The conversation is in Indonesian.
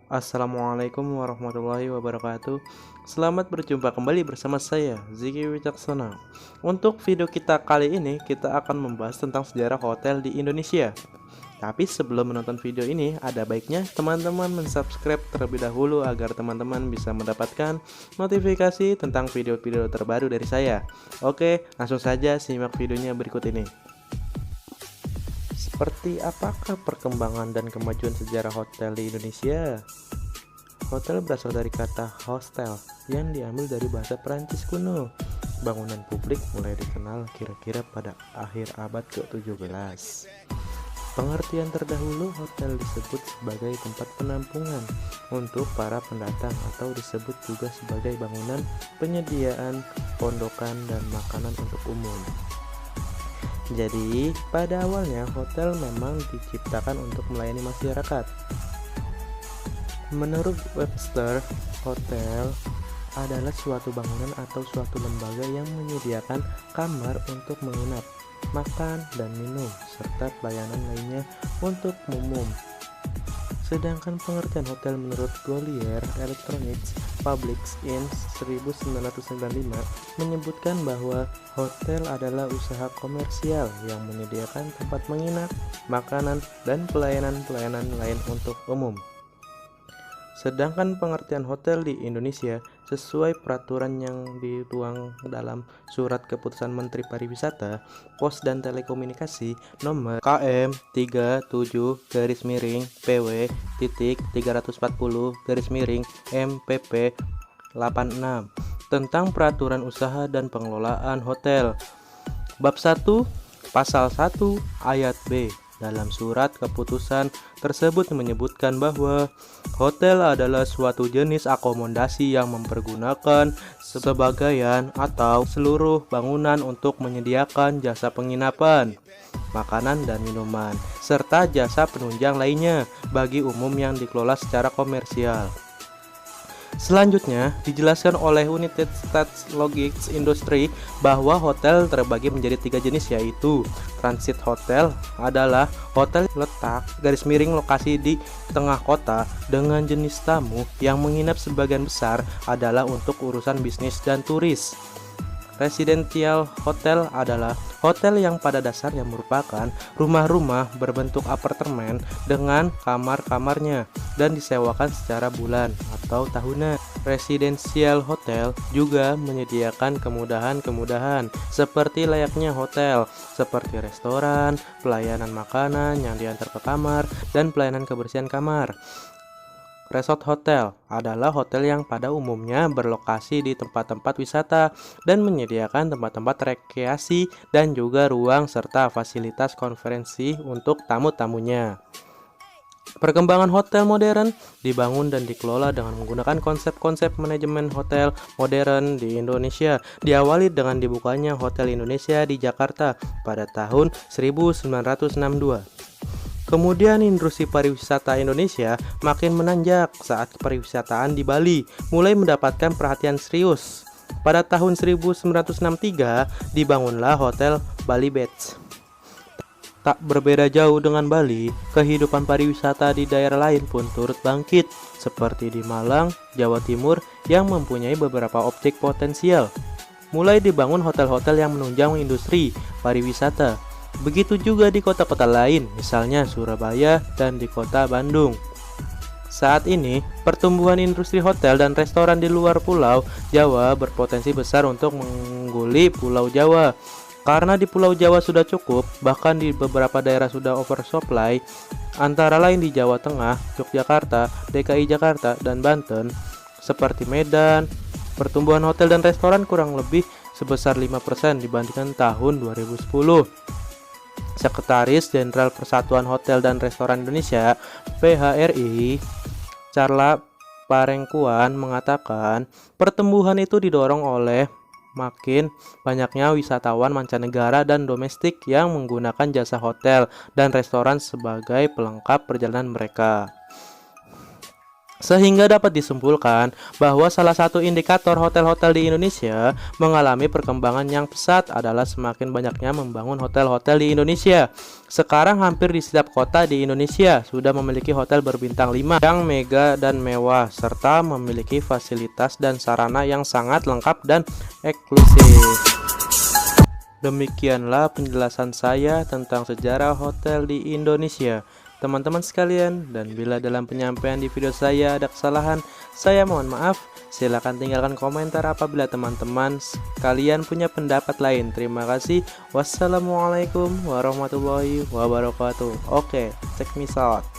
Assalamualaikum warahmatullahi wabarakatuh. Selamat berjumpa kembali bersama saya Ziki Wicaksana. Untuk video kita kali ini kita akan membahas tentang sejarah hotel di Indonesia. Tapi sebelum menonton video ini, ada baiknya teman-teman mensubscribe terlebih dahulu agar teman-teman bisa mendapatkan notifikasi tentang video-video terbaru dari saya. Oke, langsung saja simak videonya berikut ini. Seperti apakah perkembangan dan kemajuan sejarah hotel di Indonesia? Hotel berasal dari kata hostel yang diambil dari bahasa Perancis kuno. Bangunan publik mulai dikenal kira-kira pada akhir abad ke-17. Pengertian terdahulu hotel disebut sebagai tempat penampungan untuk para pendatang atau disebut juga sebagai bangunan penyediaan pondokan dan makanan untuk umum. Jadi, pada awalnya hotel memang diciptakan untuk melayani masyarakat. Menurut Webster, hotel adalah suatu bangunan atau suatu lembaga yang menyediakan kamar untuk menginap, makan, dan minum, serta pelayanan lainnya untuk umum. Sedangkan pengertian hotel menurut Collier Electronics Publics in 1995 menyebutkan bahwa hotel adalah usaha komersial yang menyediakan tempat menginap, makanan, dan pelayanan-pelayanan lain untuk umum. Sedangkan pengertian hotel di Indonesia sesuai peraturan yang dituang dalam Surat Keputusan Menteri Pariwisata, Pos dan Telekomunikasi nomor KM 37-PW.340-MPP 86 tentang peraturan usaha dan pengelolaan hotel. Bab 1 Pasal 1 Ayat B dalam surat keputusan tersebut menyebutkan bahwa hotel adalah suatu jenis akomodasi yang mempergunakan sebagian atau seluruh bangunan untuk menyediakan jasa penginapan, makanan dan minuman, serta jasa penunjang lainnya bagi umum yang dikelola secara komersial. Selanjutnya, dijelaskan oleh United States Logistics Industry bahwa hotel terbagi menjadi 3 jenis, yaitu transit hotel adalah hotel letak lokasi di tengah kota dengan jenis tamu yang menginap sebagian besar adalah untuk urusan bisnis dan turis. Residential hotel adalah hotel yang pada dasarnya merupakan rumah-rumah berbentuk apartemen dengan kamar-kamarnya dan disewakan secara bulan atau tahunan. Residential hotel juga menyediakan kemudahan-kemudahan seperti layaknya hotel, seperti restoran, pelayanan makanan yang diantar ke kamar, dan pelayanan kebersihan kamar. Resort hotel adalah hotel yang pada umumnya berlokasi di tempat-tempat wisata dan menyediakan tempat-tempat rekreasi dan juga ruang serta fasilitas konferensi untuk tamu-tamunya. Perkembangan hotel modern dibangun dan dikelola dengan menggunakan konsep-konsep manajemen hotel modern di Indonesia. Diawali dengan dibukanya Hotel Indonesia di Jakarta pada tahun 1962. Kemudian industri pariwisata Indonesia makin menanjak saat pariwisataan di Bali mulai mendapatkan perhatian serius. Pada tahun 1963 dibangunlah Hotel Bali Beach. Tak berbeda jauh dengan Bali, kehidupan pariwisata di daerah lain pun turut bangkit, seperti di Malang, Jawa Timur yang mempunyai beberapa objek potensial. Mulai dibangun hotel-hotel yang menunjang industri pariwisata. Begitu juga di kota-kota lain, misalnya Surabaya dan di kota Bandung. Saat ini, pertumbuhan industri hotel dan restoran di luar Pulau Jawa berpotensi besar untuk mengungguli Pulau Jawa. Karena di Pulau Jawa sudah cukup, bahkan di beberapa daerah sudah oversupply, antara lain di Jawa Tengah, Yogyakarta, DKI Jakarta, dan Banten, seperti Medan. Pertumbuhan hotel dan restoran kurang lebih sebesar 5% dibandingkan tahun 2010. Sekretaris Jenderal Persatuan Hotel dan Restoran Indonesia (PHRI), Carla Parengkuan mengatakan, pertumbuhan itu didorong oleh makin banyaknya wisatawan mancanegara dan domestik yang menggunakan jasa hotel dan restoran sebagai pelengkap perjalanan mereka. Sehingga dapat disimpulkan bahwa salah satu indikator hotel-hotel di Indonesia mengalami perkembangan yang pesat adalah semakin banyaknya membangun hotel-hotel di Indonesia. Sekarang hampir di setiap kota di Indonesia sudah memiliki hotel berbintang 5 yang mega dan mewah, serta memiliki fasilitas dan sarana yang sangat lengkap dan eksklusif. Demikianlah penjelasan saya tentang sejarah hotel di Indonesia, teman-teman sekalian. Dan bila dalam penyampaian di video saya ada kesalahan, saya mohon maaf. Silahkan tinggalkan komentar apabila teman-teman sekalian punya pendapat lain. Terima kasih. Wassalamualaikum warahmatullahi wabarakatuh. Oke, check me out.